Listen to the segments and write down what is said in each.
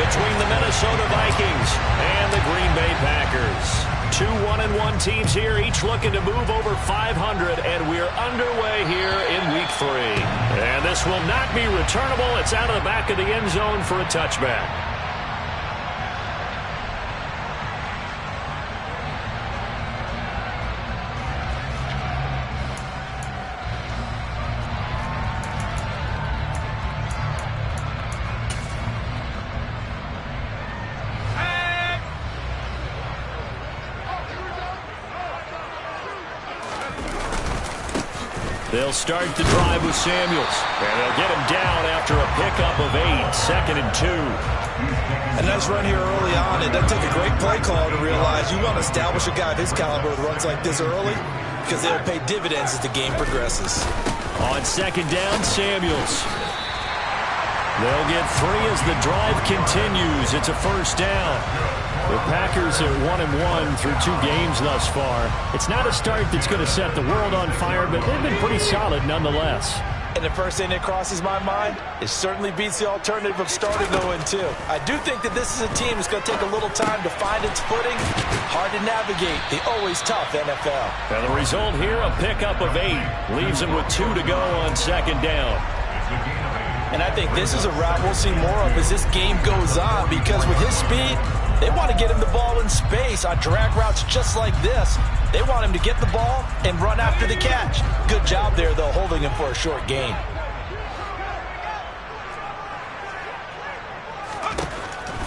between the Minnesota Vikings and the Green Bay Packers. Two 1-1 teams here, each looking to move over 500, and we're underway here in Week 3. And this will not be returnable. It's out of the back of the end zone for a touchback. They'll start the drive with Samuels, and they'll get him down after a pickup of 8, 2nd and 2. A nice run here early on. It doesn't take a great play caller to realize you want to establish a guy of his caliber with runs like this early because they'll pay dividends as the game progresses. On 2nd down, Samuels. They'll get 3 as the drive continues. It's a 1st down. The Packers are 1-1 through 2 games thus far. It's not a start that's going to set the world on fire, but they've been pretty solid nonetheless. And the first thing that crosses my mind, it certainly beats the alternative of starting 0-2. I do think that this is a team that's going to take a little time to find its footing. Hard to navigate the always tough NFL. And the result here, a pickup of 8. Leaves them with 2 to go on 2nd down. And I think this is a route we'll see more of as this game goes on, because with his speed, they want to get him the ball in space on drag routes just like this. They want him to get the ball and run after the catch. Good job there, though, holding him for a short gain.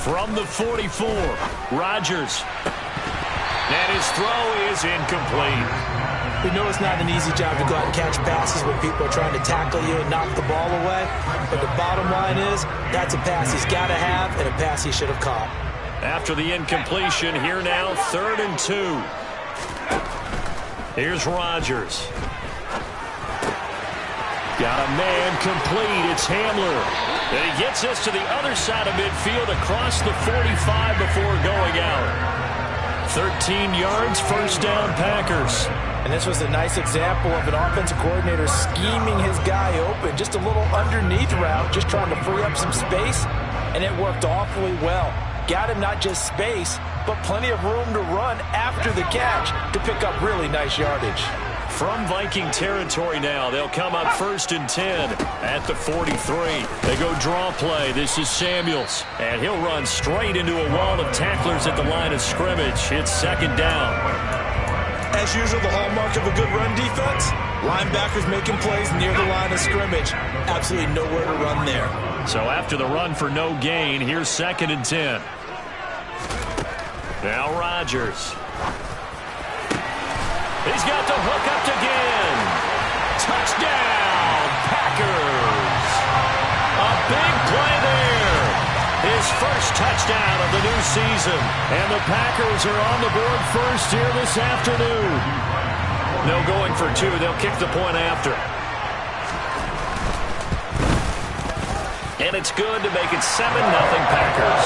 From the 44, Rodgers. And his throw is incomplete. We know it's not an easy job to go out and catch passes when people are trying to tackle you and knock the ball away. But the bottom line is, that's a pass he's got to have and a pass he should have caught. After the incompletion, here now, 3rd and 2. Here's Rodgers. Got a man complete. It's Hamler. And he gets us to the other side of midfield across the 45 before going out. 13 yards, 1st down, Packers. And this was a nice example of an offensive coordinator scheming his guy open. Just a little underneath route, just trying to free up some space. And it worked awfully well. Got him not just space, but plenty of room to run after the catch to pick up really nice yardage. From Viking territory now, they'll come up 1st and 10 at the 43. They go draw play. This is Samuels, and he'll run straight into a wall of tacklers at the line of scrimmage. It's 2nd down. As usual, the hallmark of a good run defense, linebackers making plays near the line of scrimmage. Absolutely nowhere to run there. So after the run for no gain, here's 2nd and 10. Now Rodgers. He's got the hook up again. Touchdown, Packers. A big play there. His first touchdown of the new season. And the Packers are on the board first here this afternoon. No going for 2. They'll kick the point after. And it's good to make it 7-0 Packers.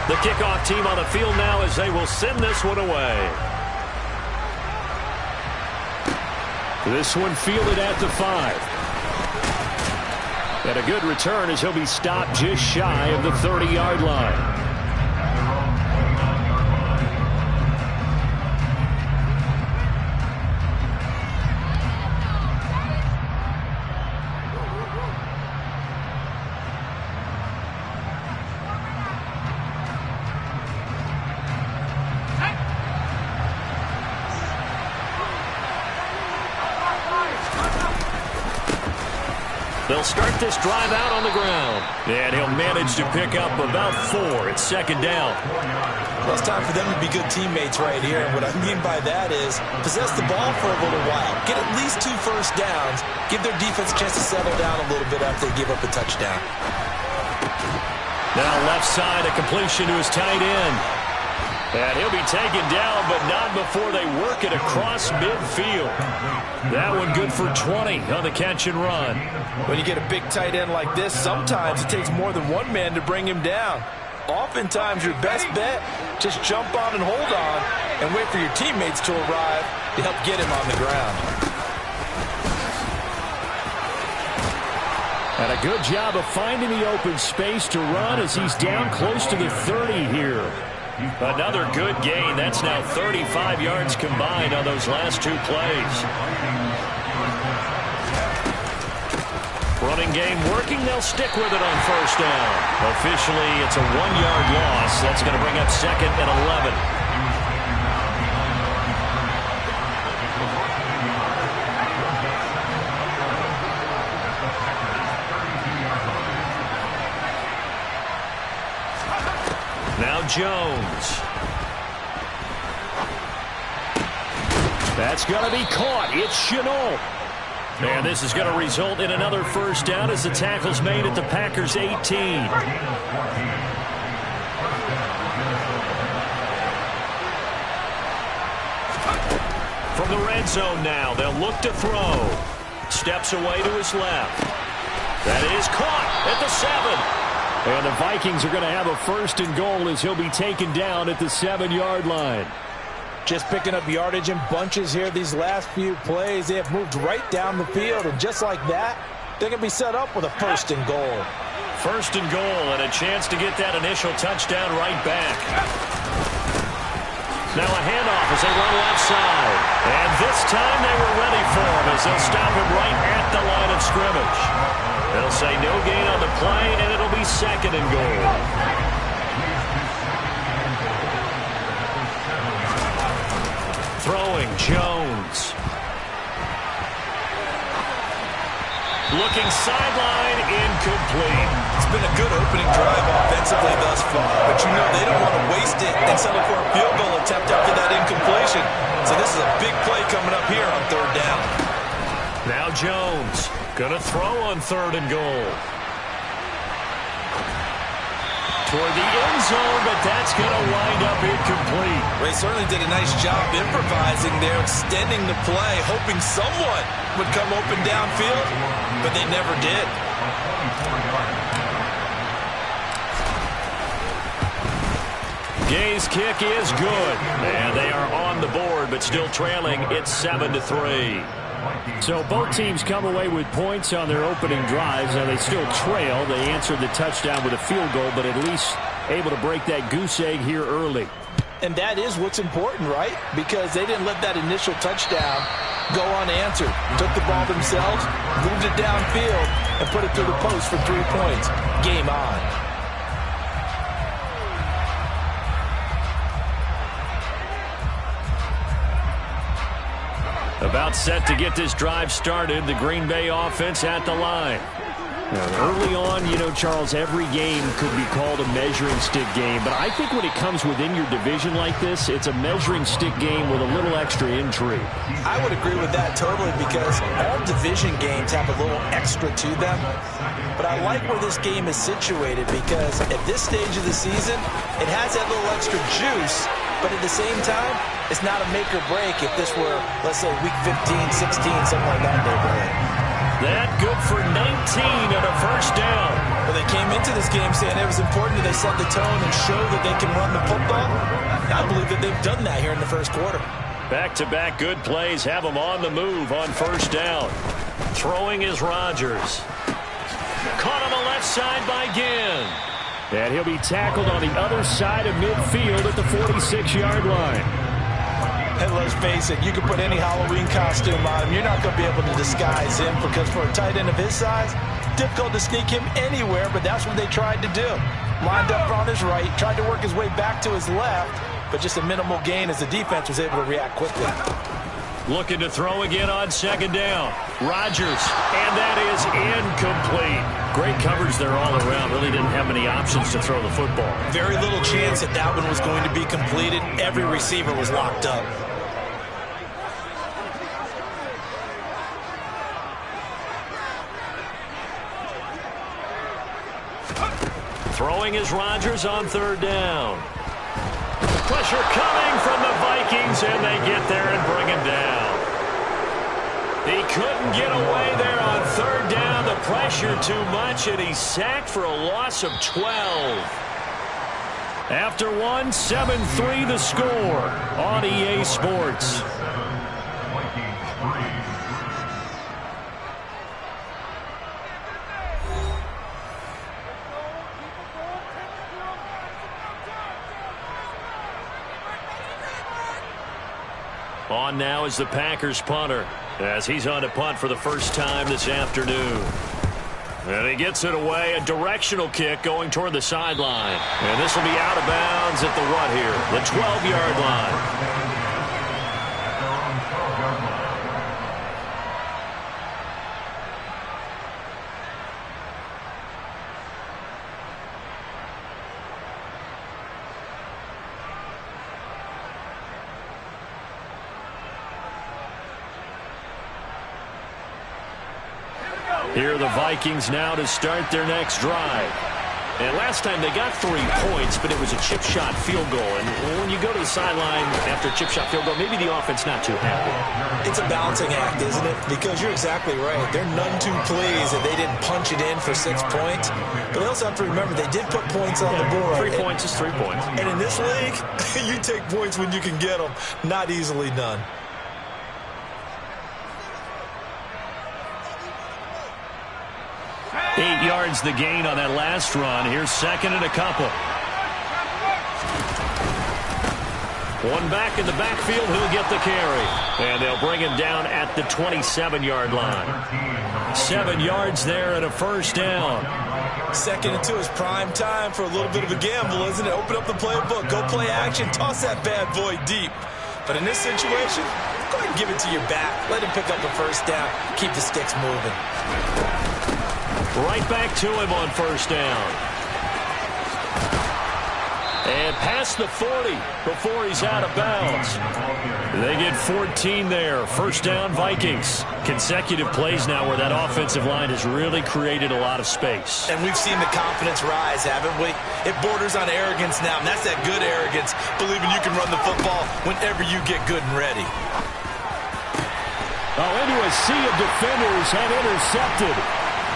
The kickoff team on the field now as they will send this one away. This one fielded at the 5. And a good return as he'll be stopped just shy of the 30-yard line. They'll start this drive out on the ground. And he'll manage to pick up about 4. It's 2nd down. Well, it's time for them to be good teammates right here. And what I mean by that is possess the ball for a little while. Get at least 2 first downs. Give their defense a chance to settle down a little bit after they give up a touchdown. Now left side, a completion to his tight end. And he'll be taken down, but not before they work it across midfield. That one good for 20 on the catch and run. When you get a big tight end like this, sometimes it takes more than one man to bring him down. Oftentimes, your best bet, just jump on and hold on and wait for your teammates to arrive to help get him on the ground. And a good job of finding the open space to run as he's down close to the 30 here. Another good gain. That's now 35 yards combined on those last two plays. Running game working. They'll stick with it on first down. Officially, it's a 1-yard loss. That's going to bring up 2nd and 11. Now Jones. That's going to be caught. It's Shenault. And this is going to result in another first down as the tackle's made at the Packers' 18. From the red zone now, they'll look to throw. Steps away to his left. That is caught at the 7. And the Vikings are going to have a 1st and goal as he'll be taken down at the 7-yard line. Just picking up yardage in bunches here these last few plays. They have moved right down the field, and just like that, they're going to be set up with a 1st and goal. 1st and goal, and a chance to get that initial touchdown right back. Now a handoff as they run left side. And this time they were ready for him as they'll stop him right at the line of scrimmage. They'll say no gain on the play, and it'll be 2nd and goal. Throwing, Jones. Looking sideline, incomplete. It's been a good opening drive offensively thus far, but you know they don't want to waste it and settle for a field goal attempt after that incompletion. So this is a big play coming up here on 3rd down. Now Jones, gonna throw on 3rd and goal. Toward the end zone, but that's going to wind up incomplete. They certainly did a nice job improvising there, extending the play, hoping someone would come open downfield, but they never did. Gay's kick is good. And they are on the board, but still trailing. It's 7-3. So both teams come away with points on their opening drives. Now they still trail. They answered the touchdown with a field goal, but at least able to break that goose egg here early. And that is what's important, right? Because they didn't let that initial touchdown go unanswered. Took the ball themselves, moved it downfield, and put it through the post for 3 points. Game on. About set to get this drive started, the Green Bay offense at the line. Now, early on, you know, Charles, every game could be called a measuring stick game. But I think when it comes within your division like this, it's a measuring stick game with a little extra intrigue. I would agree with that totally because all division games have a little extra to them. But I like where this game is situated because at this stage of the season, it has that little extra juice. But at the same time, it's not a make or break if this were, let's say, week 15, 16, something like that neighborhood. That good for 19 and a first down. Well, they came into this game saying it was important that they set the tone and show that they can run the football. I believe that they've done that here in the first quarter. Back-to-back good plays have them on the move on first down. Throwing is Rodgers. Caught on the left side by Ginn. And he'll be tackled on the other side of midfield at the 46-yard line. And let's face it, you can put any Halloween costume on him. You're not going to be able to disguise him because for a tight end of his size, difficult to sneak him anywhere, but that's what they tried to do. Lined up on his right, tried to work his way back to his left, but just a minimal gain as the defense was able to react quickly. Looking to throw again on second down. Rodgers, and that is incomplete. Great coverage there all around. Really didn't have many options to throw the football. Very little chance that that one was going to be completed. Every receiver was locked up. Throwing is Rodgers on third down. Pressure coming from the Vikings, and they get there and bring him down. He couldn't get away there on third down. The pressure too much, and he's sacked for a loss of 12. After one, 7-3 the score on EA Sports. On now is the Packers punter as he's on to punt for the first time this afternoon. And he gets it away, a directional kick going toward the sideline. And this will be out of bounds at the what here? The 12-yard line. Here are the Vikings now to start their next drive. And last time they got 3 points, but it was a chip shot field goal. And when you go to the sideline after a chip shot field goal, maybe the offense not too happy. It's a balancing act, isn't it? Because you're exactly right. They're none too pleased that they didn't punch it in for 6 points. But they also have to remember they did put points on the board. 3 points is 3 points. And in this league, you take points when you can get them. Not easily done. Eight yards the gain on that last run. Here's second and a couple. One back in the backfield. He'll get the carry. And they'll bring him down at the 27-yard line. 7 yards there and a first down. 2nd and 2 is prime time for a little bit of a gamble, isn't it? Open up the playbook. Go play action. Toss that bad boy deep. But in this situation, go ahead and give it to your back. Let him pick up a first down. Keep the sticks moving. Right back to him on first down. And past the 40 before he's out of bounds. They get 14 there. First down, Vikings. Consecutive plays now where that offensive line has really created a lot of space. And we've seen the confidence rise, haven't we? It borders on arrogance now, and that's that good arrogance, believing you can run the football whenever you get good and ready. Oh, into a sea of defenders and intercepted.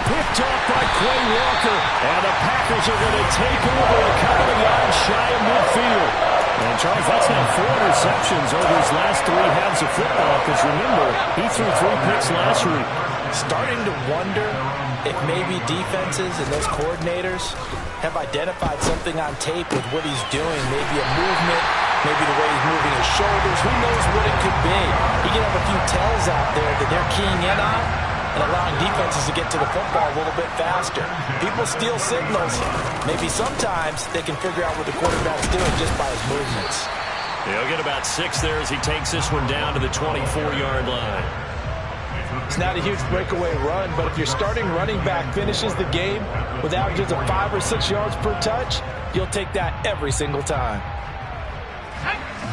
Picked off by Quay Walker. And the Packers are going to take over a couple of yards shy of midfield. And, Charles, that's now 4 interceptions over his last 3 halves of football. Because, remember, he threw 3 picks last week. Starting to wonder if maybe defenses and those coordinators have identified something on tape with what he's doing. Maybe a movement, maybe the way he's moving his shoulders. Who knows what it could be? You can have a few tells out there that they're keying in on and allowing defenses to get to the football a little bit faster. People steal signals. Maybe sometimes they can figure out what the quarterback's doing just by his movements. He'll get about 6 there as he takes this one down to the 24-yard line. It's not a huge breakaway run, but if your starting running back finishes the game with averages of 5 or 6 yards per touch, you'll take that every single time.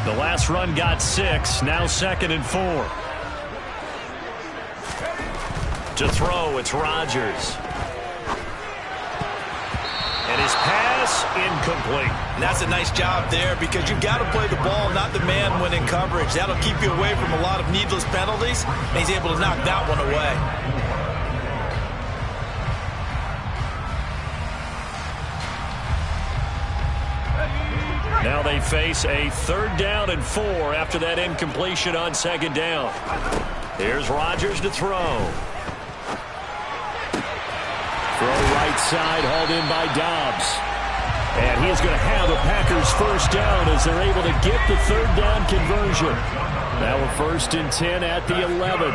The last run got 6. Now 2nd and 4. To throw, it's Rodgers. And his pass incomplete. And that's a nice job there because you've got to play the ball, not the man when in coverage. That'll keep you away from a lot of needless penalties, and he's able to knock that one away. Now they face a 3rd down and 4 after that incompletion on 2nd down. Here's Rodgers to throw. Throw right side, hauled in by Dobbs. And he is going to have the Packers first down as they're able to get the 3rd down conversion. Now we're 1st and 10 at the 11.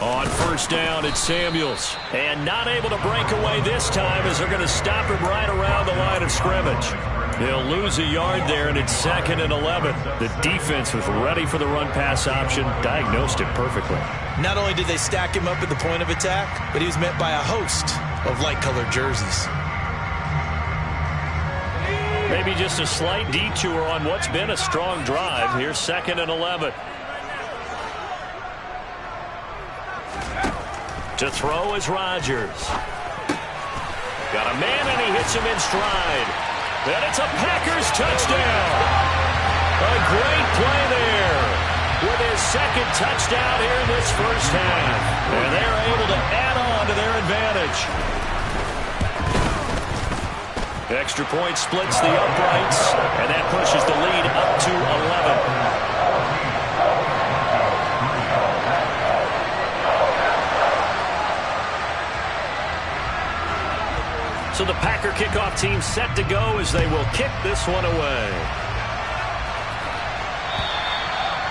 On first down, it's Samuels. And not able to break away this time as they're going to stop him right around the line of scrimmage. They'll lose a yard there, and it's 2nd and 11. The defense was ready for the run-pass option, diagnosed it perfectly. Not only did they stack him up at the point of attack, but he was met by a host of light-colored jerseys. Maybe just a slight detour on what's been a strong drive. Here's 2nd and 11. To throw is Rodgers. Got a man, and he hits him in stride. And it's a Packers touchdown. A great play there. with his second touchdown here in this first half. And they're able to add on to their advantage. Extra point splits the uprights, and that pushes the lead up to 11. So the Packer kickoff team set to go as they will kick this one away.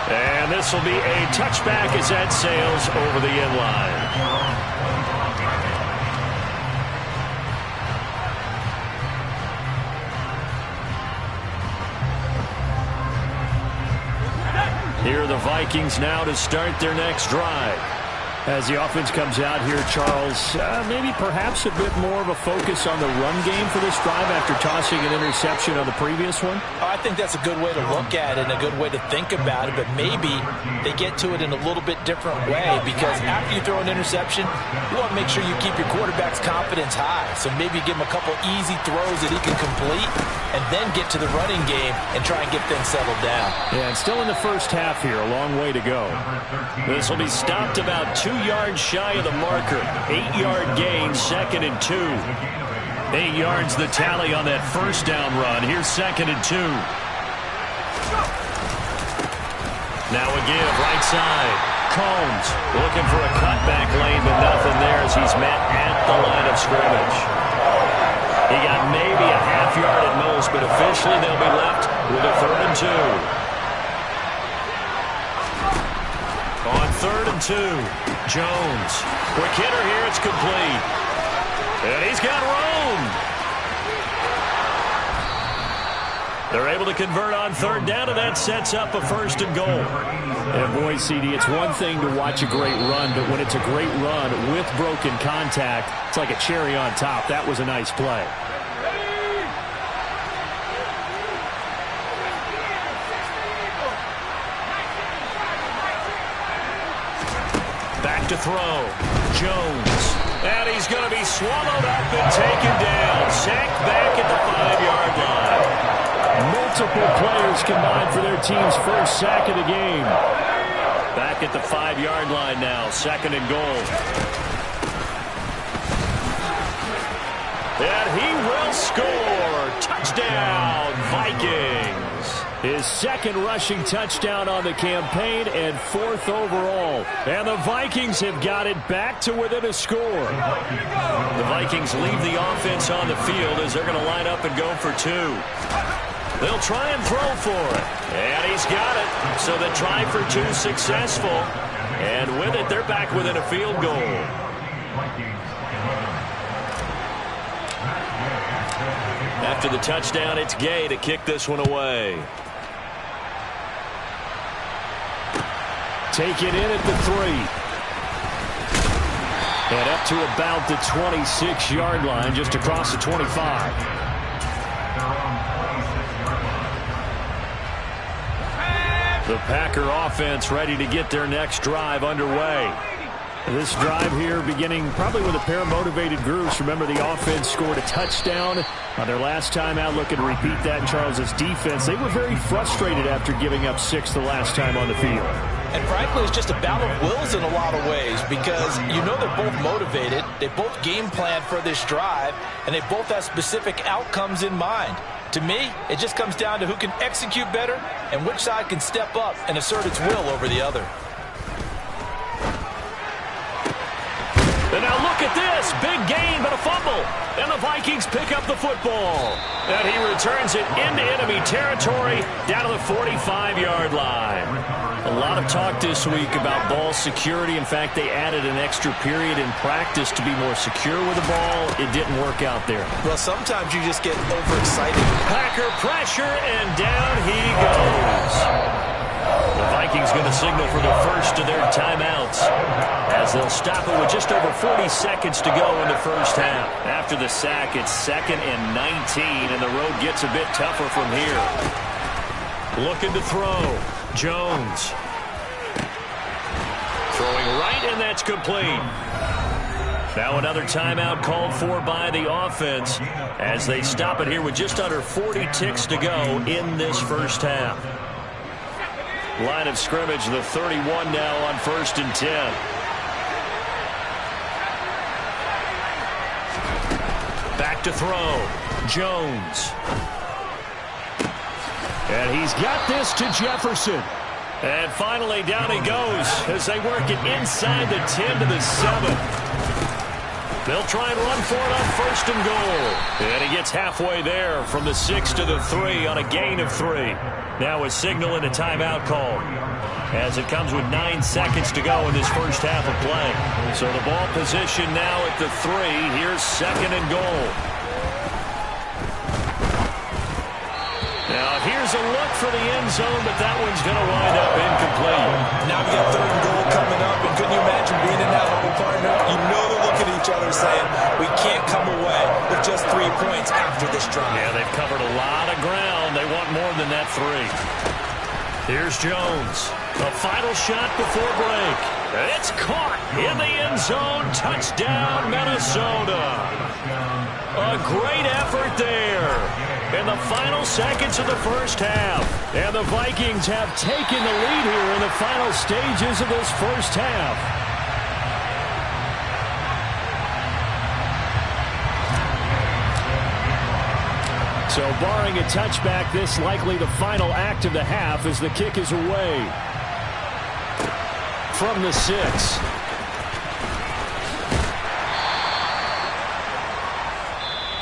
And this will be a touchback as that sails over the end line. Here are the Vikings now to start their next drive. As the offense comes out here, Charles, maybe perhaps a bit more of a focus on the run game for this drive after tossing an interception on the previous one? I think that's a good way to look at it and a good way to think about it, but maybe they get to it in a little bit different way because after you throw an interception, you want to make sure you keep your quarterback's confidence high. So maybe give him a couple easy throws that he can complete and then get to the running game and try and get things settled down. Yeah, and still in the first half here, a long way to go. This will be stopped about 2 yards shy of the marker. 8-yard gain, 2nd and 2. 8 yards the tally on that first down run. Here's 2nd and 2. Now a give, right side. Combs looking for a cutback lane, but nothing there as he's met at the line of scrimmage. He got maybe a half yard at most, but officially they'll be left with a 3rd and 2. On 3rd and 2, Jones. Quick hitter here, it's complete. And he's got room. They're able to convert on 3rd down, and that sets up a 1st and goal. And boy, CD, it's one thing to watch a great run, but when it's a great run with broken contact, it's like a cherry on top. That was a nice play. Back to throw. Jones. And he's going to be swallowed up and taken down. Sacked back at the 5-yard line. Multiple players combined for their team's first sack of the game. Back at the 5-yard line now. 2nd and goal. And he will score. Touchdown, Vikings. His 2nd rushing touchdown on the campaign and 4th overall. And the Vikings have got it back to within a score. The Vikings leave the offense on the field as they're going to line up and go for 2. They'll try and throw for it. And he's got it. So the try for 2 successful. And with it, they're back within a field goal. After the touchdown, it's Gay to kick this one away. Take it in at the 3. And up to about the 26-yard line, just across the 25. The Packer offense ready to get their next drive underway. This drive here beginning probably with a pair of motivated groups. Remember, the offense scored a touchdown on their last time out. Looking to repeat that in Charles's defense. They were very frustrated after giving up 6 the last time on the field. And frankly, it's just a battle of wills in a lot of ways because you know they're both motivated. They both game plan for this drive, and they both have specific outcomes in mind. To me, it just comes down to who can execute better and which side can step up and assert its will over the other. And now look at this. Big gain, but a fumble. And the Vikings pick up the football. And he returns it into enemy territory down to the 45-yard line. A lot of talk this week about ball security. In fact, they added an extra period in practice to be more secure with the ball. It didn't work out there. Well, sometimes you just get overexcited. Packer pressure, and down he goes. The Vikings going to signal for the first of their timeouts as they'll stop it with just over 40 seconds to go in the first half. After the sack, it's 2nd and 19, and the road gets a bit tougher from here. Looking to throw. Jones. Throwing right, and that's complete. Now another timeout called for by the offense as they stop it here with just under 40 ticks to go in this first half. Line of scrimmage, the 31 now on 1st and 10. Back to throw. Jones. And he's got this to Jefferson. And finally down he goes as they work it inside the 10 to the 7. They'll try and run for it on 1st and goal. And he gets halfway there from the 6 to the 3 on a gain of 3. Now a signal and a timeout call as it comes with 9 seconds to go in this first half of play. So the ball position now at the 3. Here's 2nd and goal. Now here's a look for the end zone, but that one's going to wind up incomplete. Now we got 3rd and goal coming up, and couldn't you imagine being in that hole, partner? You know they're looking at each other saying, we can't come away with just 3 points after this drive. Yeah, they've covered a lot of ground. They want more than that 3. Here's Jones. The final shot before break. It's caught in the end zone. Touchdown, Minnesota. A great effort there in the final seconds of the first half. And the Vikings have taken the lead here in the final stages of this first half. So barring a touchback, this likely the final act of the half as the kick is away. From the 6.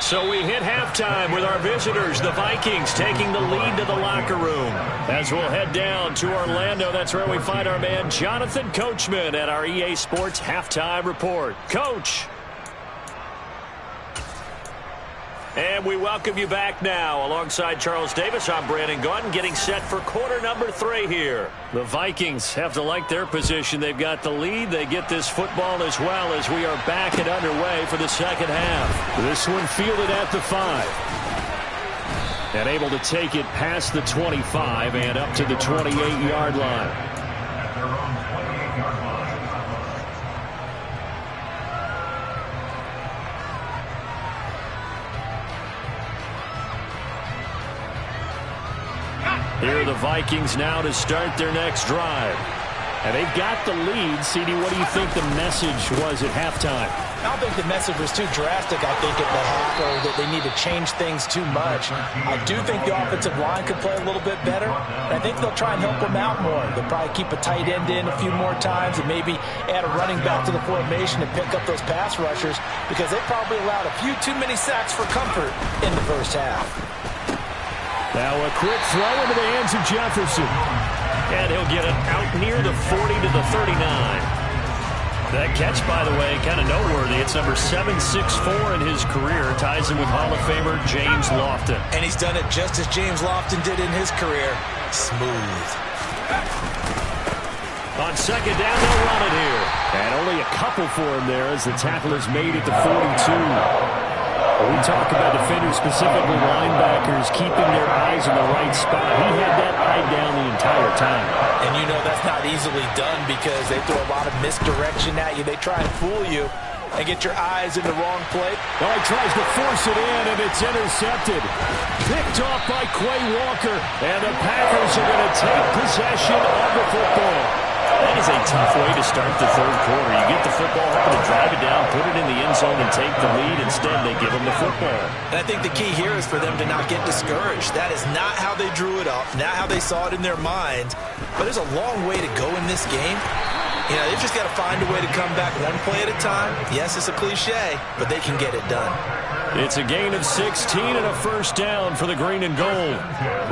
So we hit halftime with our visitors, the Vikings, taking the lead to the locker room. As we'll head down to Orlando, that's where we find our man Jonathan Coachman at our EA Sports Halftime Report. Coach. And we welcome you back now. Alongside Charles Davis, I'm Brandon Gaudin, getting set for quarter number 3 here. The Vikings have to like their position. They've got the lead. They get this football as well as we are back and underway for the second half. This one fielded at the 5. And able to take it past the 25 and up to the 28-yard line. Here are the Vikings now to start their next drive. And they've got the lead. CD, what do you think the message was at halftime? I don't think the message was too drastic, I think, at the half, or that they need to change things too much. I do think the offensive line could play a little bit better. And I think they'll try and help them out more. They'll probably keep a tight end in a few more times and maybe add a running back to the formation and pick up those pass rushers because they probably allowed a few too many sacks for comfort in the first half. Now a quick throw into the hands of Jefferson. And he'll get it out near the 40 to the 39. That catch, by the way, kind of noteworthy. It's number 764 in his career. Ties him with Hall of Famer James Lofton. And he's done it just as James Lofton did in his career. Smooth. On second down, they'll run it here. And only a couple for him there as the tackle is made at the 42. We talk about defenders, specifically linebackers, keeping their eyes in the right spot. He had that eye down the entire time. And you know that's not easily done because they throw a lot of misdirection at you. They try and fool you and get your eyes in the wrong place. Oh, he tries to force it in, and it's intercepted. Picked off by Quay Walker, and the Packers are going to take possession of the football. That is a tough way to start the third quarter. You get the football, hoping to drive it down, put it in the end zone, and take the lead. Instead, they give them the football. And I think the key here is for them to not get discouraged. That is not how they drew it up, not how they saw it in their minds. But there's a long way to go in this game. You know, they've just got to find a way to come back one play at a time. Yes, it's a cliche, but they can get it done. It's a gain of 16 and a first down for the green and gold.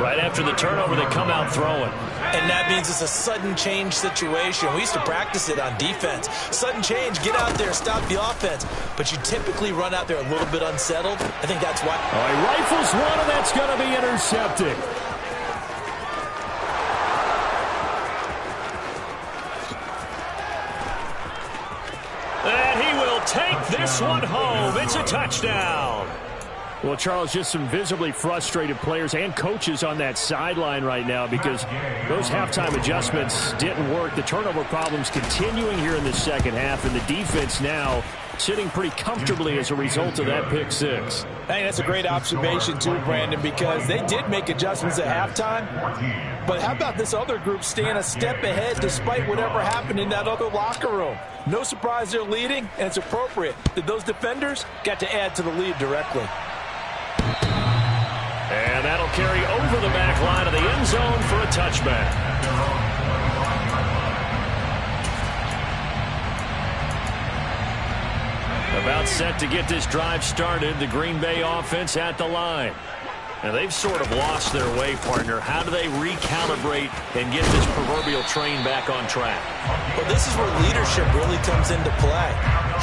Right after the turnover, they come out throwing. And that means it's a sudden change situation. We used to practice it on defense. Sudden change, get out there, stop the offense. But you typically run out there a little bit unsettled. I think that's why. Oh, he rifles one, and that's going to be intercepted. And he will take this one home. It's a touchdown. Well, Charles, just some visibly frustrated players and coaches on that sideline right now because those halftime adjustments didn't work. The turnover problems continuing here in the second half, and the defense now sitting pretty comfortably as a result of that pick six. I think that's a great observation too, Brandon, because they did make adjustments at halftime. But how about this other group staying a step ahead despite whatever happened in that other locker room? No surprise they're leading, and it's appropriate that those defenders got to add to the lead directly. And that'll carry over the back line of the end zone for a touchback. About set to get this drive started, the Green Bay offense at the line. Now, they've sort of lost their way, partner. How do they recalibrate and get this proverbial train back on track? Well, this is where leadership really comes into play.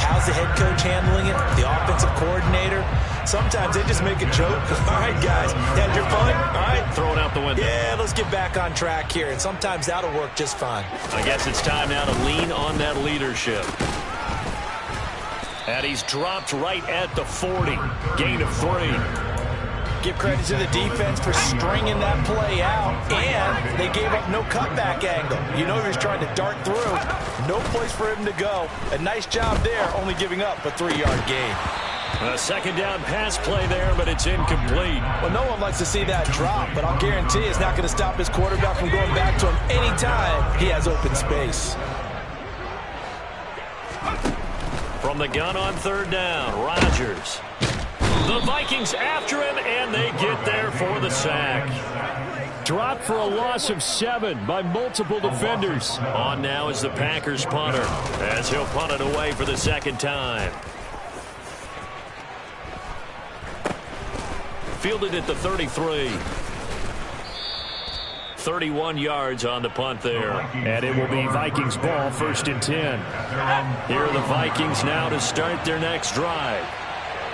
How's the head coach handling it? The offensive coordinator? Sometimes they just make a joke. All right, guys, had your fun? All right. Throw it out the window. Yeah, let's get back on track here. And sometimes that'll work just fine. I guess it's time now to lean on that leadership. And he's dropped right at the 40. Gain of 3. Give credit to the defense for stringing that play out, and they gave up no cutback angle. You know he was trying to dart through. No place for him to go. A nice job there, only giving up a 3-yard gain. A second down pass play there, but it's incomplete. Well, no one likes to see that drop, but I'll guarantee it's not going to stop his quarterback from going back to him anytime he has open space. From the gun on third down, Rodgers. The Vikings after him, and they get there for the sack. Dropped for a loss of 7 by multiple defenders. On now is the Packers punter, as he'll punt it away for the second time. Fielded at the 33. 31 yards on the punt there. And it will be Vikings ball, 1st and 10. Here are the Vikings now to start their next drive.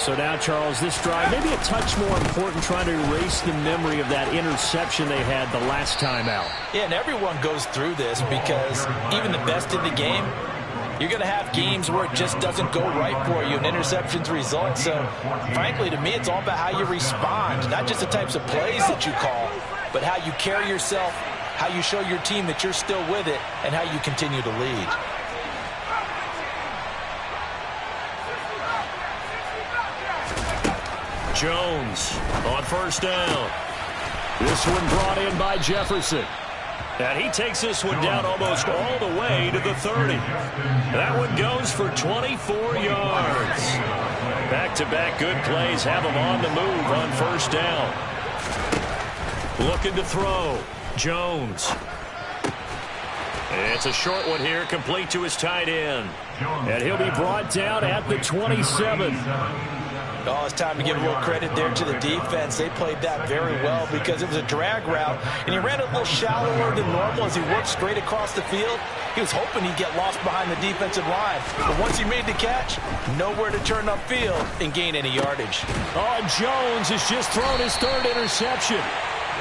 So now, Charles, this drive maybe a touch more important, trying to erase the memory of that interception they had the last time out. Yeah, and everyone goes through this because even the best in the game, you're going to have games where it just doesn't go right for you and interceptions result. So, frankly, to me, it's all about how you respond, not just the types of plays that you call, but how you carry yourself, how you show your team that you're still with it, and how you continue to lead. Jones on first down. This one brought in by Jefferson. And he takes this one down almost all the way to the 30. That one goes for 24 yards. Back-to-back good plays have him on the move on first down. Looking to throw. Jones. It's a short one here, complete to his tight end. And he'll be brought down at the 27. Oh, it's time to give a little credit there to the defense. They played that very well because it was a drag route, and he ran it a little shallower than normal as he worked straight across the field. He was hoping he'd get lost behind the defensive line. But once he made the catch, nowhere to turn upfield and gain any yardage. Oh, Jones has just thrown his 3rd interception.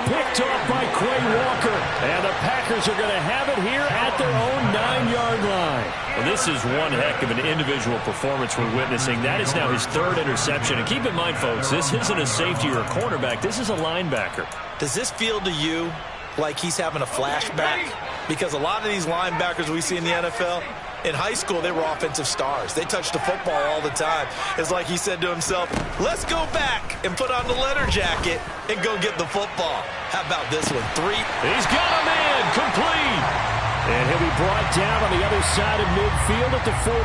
Picked off by Quay Walker. And the Packers are going to have it here at their own 9-yard line. Well, this is one heck of an individual performance we're witnessing. That is now his 3rd interception. And keep in mind, folks, this isn't a safety or a cornerback. This is a linebacker. Does this feel to you like he's having a flashback? Because a lot of these linebackers we see in the NFL, in high school, they were offensive stars. They touched the football all the time. It's like he said to himself, let's go back and put on the leather jacket and go get the football. How about this one? 3. He's got a man complete. And he'll be brought down on the other side of midfield at the 43.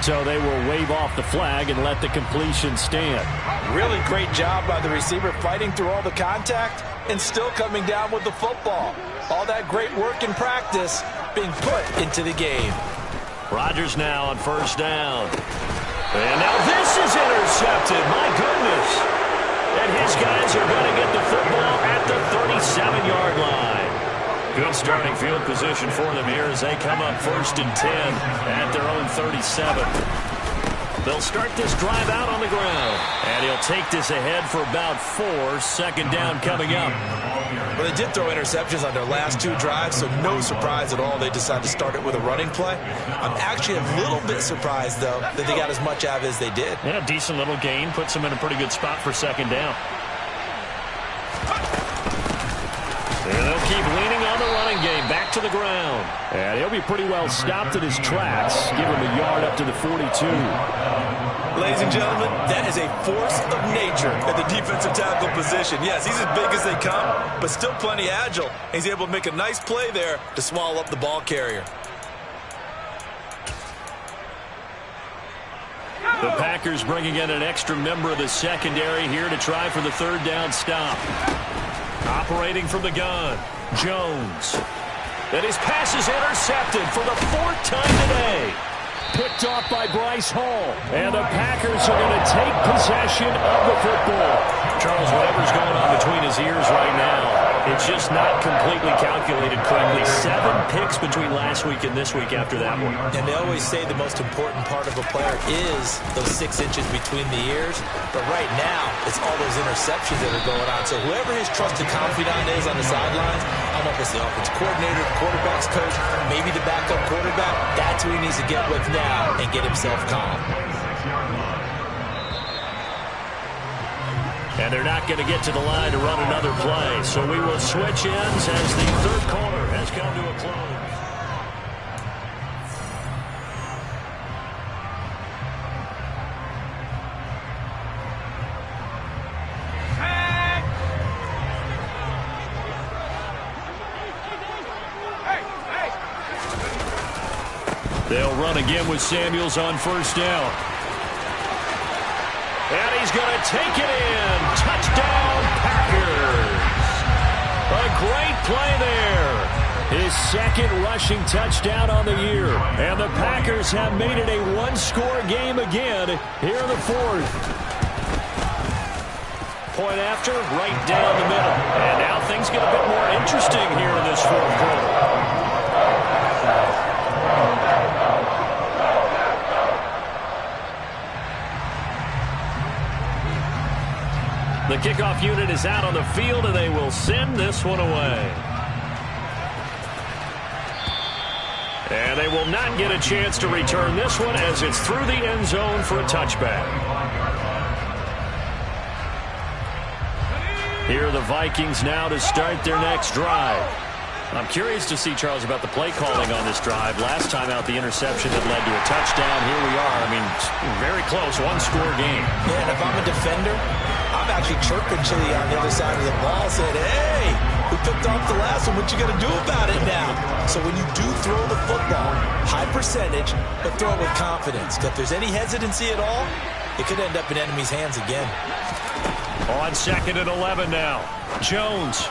So they will wave off the flag and let the completion stand. Really great job by the receiver fighting through all the contact and still coming down with the football. All that great work in practice being put into the game. Rodgers now on first down. And now this is intercepted. My goodness. And his guys are going to get the football at the 37-yard line. Good starting field position for them here as they come up 1st and 10 at their own 37. They'll start this drive out on the ground. And he'll take this ahead for about 4. 2nd down coming up. Well, they did throw interceptions on their last 2 drives, so no surprise at all they decided to start it with a running play. I'm actually a little bit surprised, though, that they got as much out of it as they did. Yeah, decent little gain. Puts them in a pretty good spot for 2nd down. And they'll keep leaning on the running game. Back to the ground. And he'll be pretty well stopped in his tracks. Give him a yard up to the 42. Ladies and gentlemen, that is a force of nature at the defensive tackle position. Yes, he's as big as they come, but still plenty agile. He's able to make a nice play there to swallow up the ball carrier. The Packers bringing in an extra member of the secondary here to try for the third down stop. Operating from the gun, Jones. And his pass is intercepted for the fourth time today. Picked off by Bryce Hall. And the Packers are going to take possession of the football. Charles, whatever's going on between his ears right now, it's just not completely calculated correctly. 7 picks between last week and this week after that one. And they always say the most important part of a player is those 6 inches between the ears. But right now, it's all those interceptions that are going on. So whoever his trusted confidant is on the sidelines, I don't know if it's the offensive coordinator, the quarterback's coach, maybe the backup quarterback, that's who he needs to get with now and get himself calm. And they're not going to get to the line to run another play. So we will switch ends as the third quarter has come to a close. They'll run again with Samuels on first down. And he's going to take it in. Touchdown, Packers. A great play there. His second rushing touchdown on the year. And the Packers have made it a one-score game again here in the fourth. Point after, right down the middle. And now things get a bit more interesting here in this fourth quarter. The kickoff unit is out on the field, and they will send this one away. And they will not get a chance to return this one as it's through the end zone for a touchback. Here are the Vikings now to start their next drive. I'm curious to see, Charles, about the play calling on this drive. Last time out, the interception that led to a touchdown. Here we are. I mean, very close, one-score game. Yeah, and if I'm a defender, I'm actually chirping Chili on the other side of the ball, saying, hey, we picked off the last one. What you going to do about it now? So when you do throw the football, high percentage, but throw it with confidence. If there's any hesitancy at all, it could end up in enemy's hands again. On 2nd and 11 now. Jones.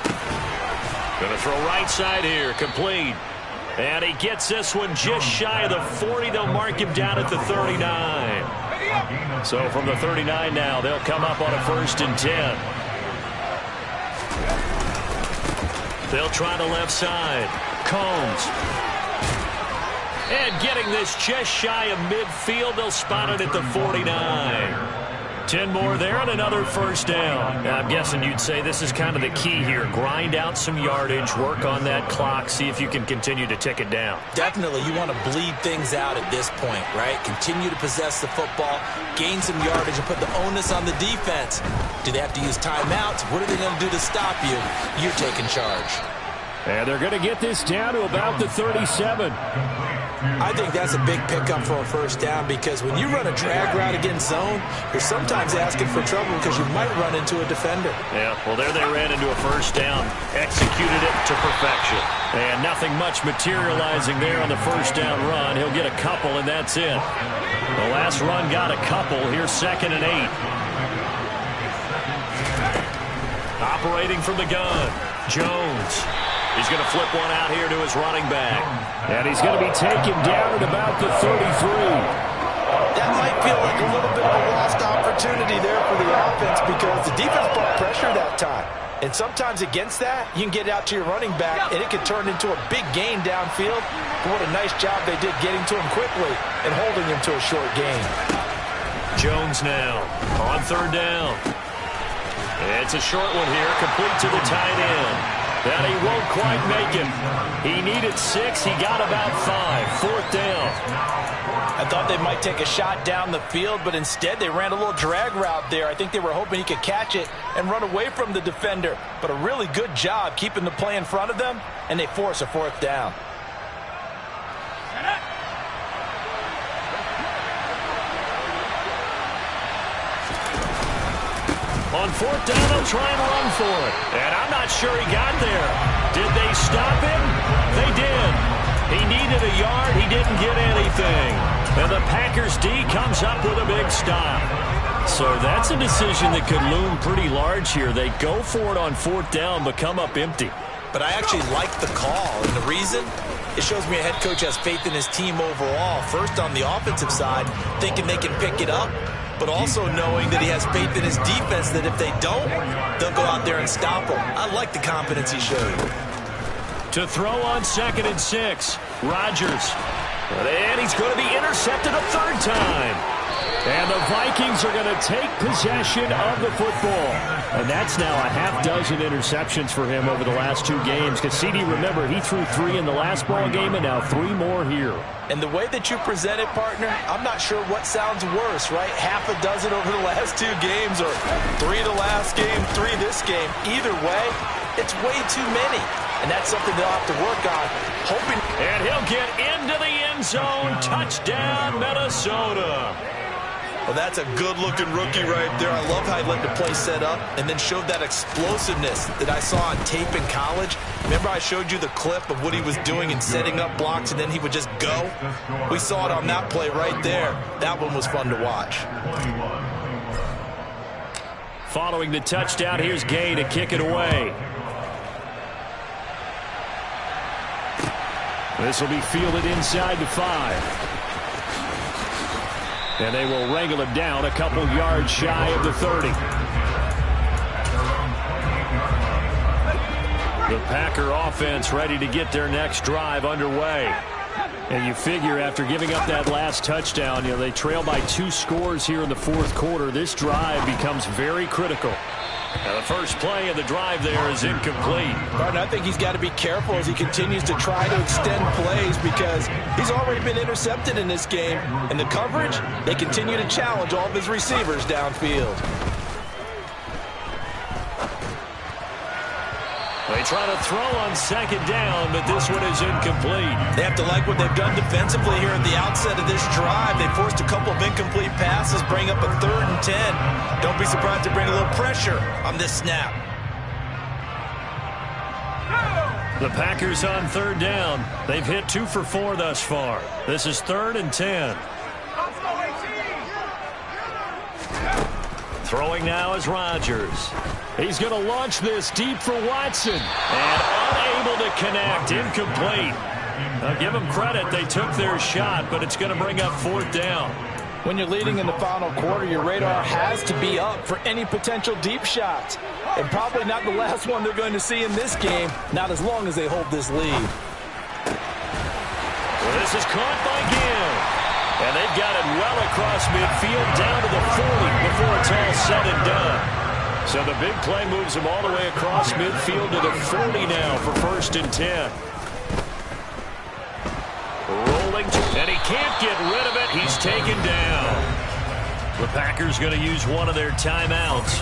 Going to throw right side here. Complete. And he gets this one just shy of the 40. They'll mark him down at the 39. So from the 39 now, they'll come up on a 1st and 10. They'll try the left side. Combs. And getting this just shy of midfield. They'll spot it at the 49. 10 more there and another 1st down. I'm guessing you'd say this is kind of the key here. Grind out some yardage, work on that clock, see if you can continue to tick it down. Definitely, you want to bleed things out at this point, right? Continue to possess the football, gain some yardage, and put the onus on the defense. Do they have to use timeouts? What are they going to do to stop you? You're taking charge. And they're going to get this down to about the 37. I think that's a big pickup for a 1st down because when you run a drag route against zone, you're sometimes asking for trouble because you might run into a defender. Yeah, well, there they ran into a 1st down, executed it to perfection. And nothing much materializing there on the 1st down run. He'll get a couple, and that's it. The last run got a couple. Here's 2nd and 8. Operating from the gun, Jones. He's going to flip one out here to his running back. And he's going to be taken down at about the 33. That might feel like a little bit of a lost opportunity there for the offense because the defense brought pressure that time. And sometimes against that, you can get out to your running back, and it could turn into a big gain downfield. But what a nice job they did getting to him quickly and holding him to a short gain. Jones now on 3rd down. It's a short one here, complete to the tight end. And he won't quite make it. He needed 6. He got about 5. 4th down. I thought they might take a shot down the field, but instead they ran a little drag route there. I think they were hoping he could catch it and run away from the defender. But a really good job keeping the play in front of them, and they force a 4th down. On 4th down, they'll try and run for it. And I'm not sure he got there. Did they stop him? They did. He needed a yard. He didn't get anything. And the Packers D comes up with a big stop. So that's a decision that could loom pretty large here. They go for it on 4th down, but come up empty. But I actually like the call. And the reason? It shows me a head coach has faith in his team overall. First on the offensive side, thinking they can pick it up, but also knowing that he has faith in his defense that if they don't, they'll go out there and stop them. I like the confidence he showed. To throw on 2nd and 6, Rodgers. And he's going to be intercepted a 3rd time. And the Vikings are going to take possession of the football. And that's now a half dozen interceptions for him over the last 2 games. Because CD, remember, he threw 3 in the last ball game and now 3 more here. And the way that you present it, partner, I'm not sure what sounds worse, right? Half a dozen over the last 2 games or 3 the last game, 3 this game. Either way, it's way too many. And that's something they'll have to work on. Hoping. And he'll get into the end zone. Touchdown, Minnesota. Well, that's a good-looking rookie right there. I love how he let the play set up and then showed that explosiveness that I saw on tape in college. Remember I showed you the clip of what he was doing and setting up blocks, and then he would just go? We saw it on that play right there. That one was fun to watch. Following the touchdown, here's Gay to kick it away. This will be fielded inside the 5. And they will wrangle him down a couple yards shy of the 30. The Packer offense ready to get their next drive underway. And you figure after giving up that last touchdown, they trail by 2 scores here in the 4th quarter. This drive becomes very critical. And the first play of the drive there is incomplete. Martin, I think he's got to be careful as he continues to try to extend plays because he's already been intercepted in this game. And the coverage, they continue to challenge all of his receivers downfield. They try to throw on 2nd down, but this one is incomplete. They have to like what they've done defensively here at the outset of this drive. They forced a couple of incomplete passes, bring up a 3rd and 10. Don't be surprised to bring a little pressure on this snap. The Packers on 3rd down. They've hit 2 for 4 thus far. This is 3rd and 10. Throwing now is Rodgers. He's going to launch this deep for Watson. And unable to connect. Incomplete. Now give them credit. They took their shot, but it's going to bring up 4th down. When you're leading in the final quarter, your radar has to be up for any potential deep shots. And probably not the last one they're going to see in this game, not as long as they hold this lead. Well, this is caught by Gill. And they've got it well across midfield down to the 40 before it's all said and done. So the big play moves him all the way across midfield to the 40 now for 1st and 10. Rolling, and he can't get rid of it. He's taken down. The Packers going to use one of their timeouts.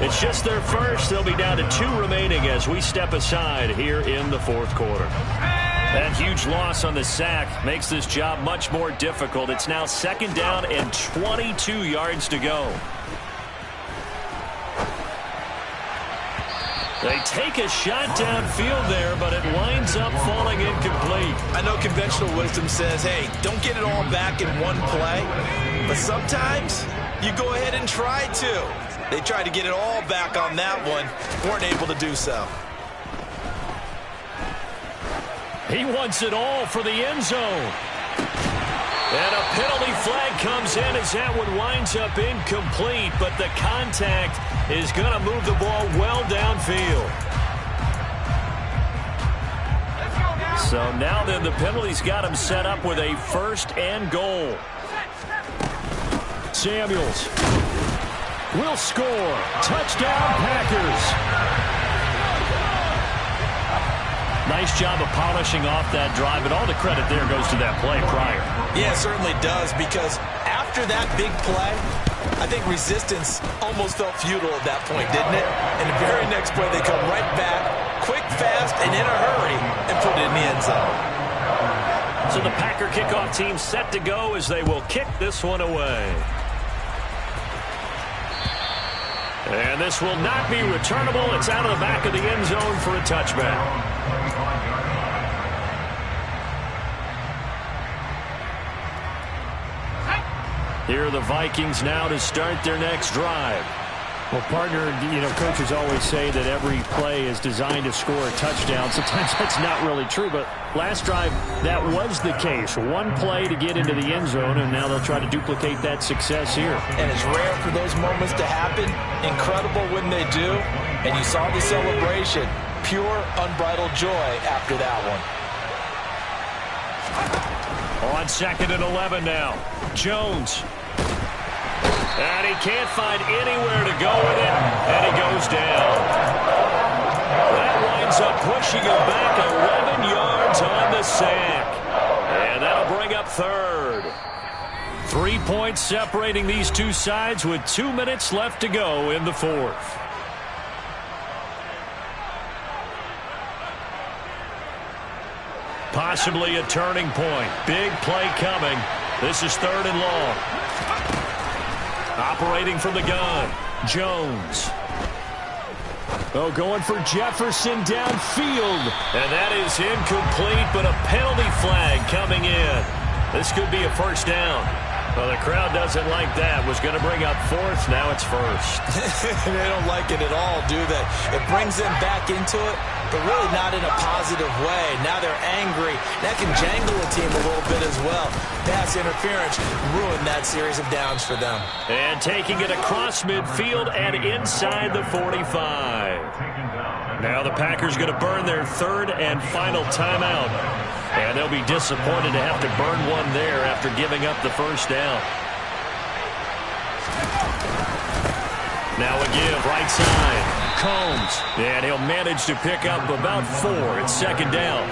It's just their first. They'll be down to 2 remaining as we step aside here in the 4th quarter. That huge loss on the sack makes this job much more difficult. It's now 2nd down and 22 yards to go. They take a shot downfield there, but it winds up falling incomplete. I know conventional wisdom says, hey, don't get it all back in one play. But sometimes you go ahead and try to. They tried to get it all back on that one. Weren't able to do so. He wants it all for the end zone. And a penalty flag comes in as that one winds up incomplete, but the contact is going to move the ball well downfield. So now then the penalty's got him set up with a 1st and goal. Samuels will score. Touchdown, Packers. Nice job of polishing off that drive, and all the credit there goes to that play prior. Yeah, it certainly does, because after that big play, I think resistance almost felt futile at that point, didn't it? And the very next play, they come right back, quick, fast, and in a hurry, and put it in the end zone. So the Packer kickoff team set to go as they will kick this one away. And this will not be returnable. It's out of the back of the end zone for a touchback. Here are the Vikings now to start their next drive. Well, partner, coaches always say that every play is designed to score a touchdown. Sometimes that's not really true, but last drive, that was the case. One play to get into the end zone, and now they'll try to duplicate that success here. And it's rare for those moments to happen. Incredible when they do. And you saw the celebration. Pure, unbridled joy after that one. On 2nd and 11 now. Jones. And he can't find anywhere to go with it, and he goes down. That winds up pushing him back 11 yards on the sack. And that'll bring up 3rd. 3 points separating these two sides with 2 minutes left to go in the 4th. Possibly a turning point. Big play coming. This is 3rd and long. Operating from the gun, Jones. Oh, going for Jefferson downfield. And that is incomplete, but a penalty flag coming in. This could be a first down. Well, the crowd doesn't like that. Was going to bring up 4th. Now it's 1st. They don't like it at all, do they? It brings them back into it, but really not in a positive way. Now they're angry. That can jangle a team a little bit as well. Pass interference ruined that series of downs for them. And taking it across midfield and inside the 45. Now the Packers going to burn their 3rd and final timeout. And they'll be disappointed to have to burn one there after giving up the first down. Now a give, right side. Combs. And he'll manage to pick up about 4 at 2nd down.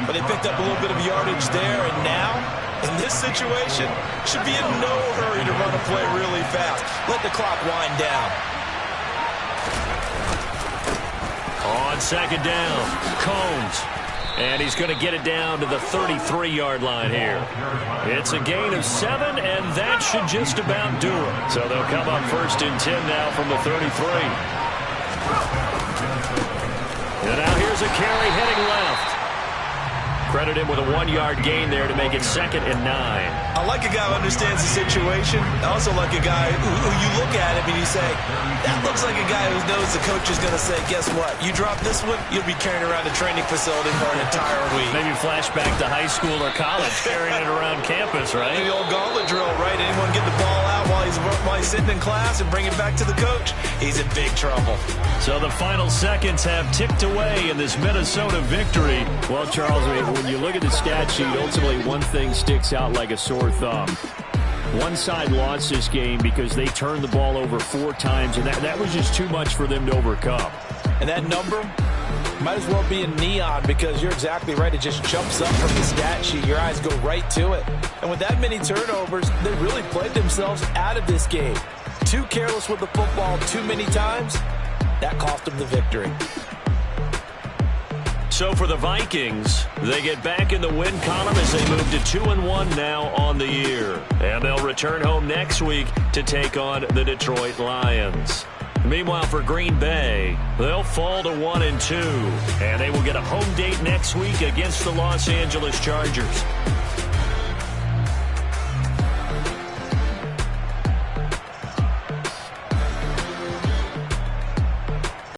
But they picked up a little bit of yardage there, and now, in this situation, should be in no hurry to run a play really fast. Let the clock wind down. On 2nd down, Combs. And he's going to get it down to the 33-yard line here. It's a gain of 7, and that should just about do it. So they'll come up 1st and 10 now from the 33. And now here's a carry heading left. Credit him with a 1-yard gain there to make it 2nd and 9. I like a guy who understands the situation. I also like a guy who you look at him and you say, that looks like a guy who knows the coach is going to say, guess what? You drop this one, you'll be carrying around a training facility for an entire week. Maybe flashback to high school or college, carrying it around campus, right? The old gauntlet drill, right? Anyone get the ball out while he's sitting in class and bring it back to the coach? He's in big trouble. So the final seconds have ticked away in this Minnesota victory. Well, Charles, when you look at the stat sheet, ultimately one thing sticks out like a sore thumb. One side lost this game because they turned the ball over 4 times, and that was just too much for them to overcome. And that number might as well be in neon, because you're exactly right. It just jumps up from the stat sheet. Your eyes go right to it. And with that many turnovers, they really played themselves out of this game. Too careless with the football too many times. That cost them the victory. So for the Vikings, they get back in the win column as they move to 2-1 now on the year. And they'll return home next week to take on the Detroit Lions. Meanwhile, for Green Bay, they'll fall to 1-2. And they will get a home date next week against the Los Angeles Chargers.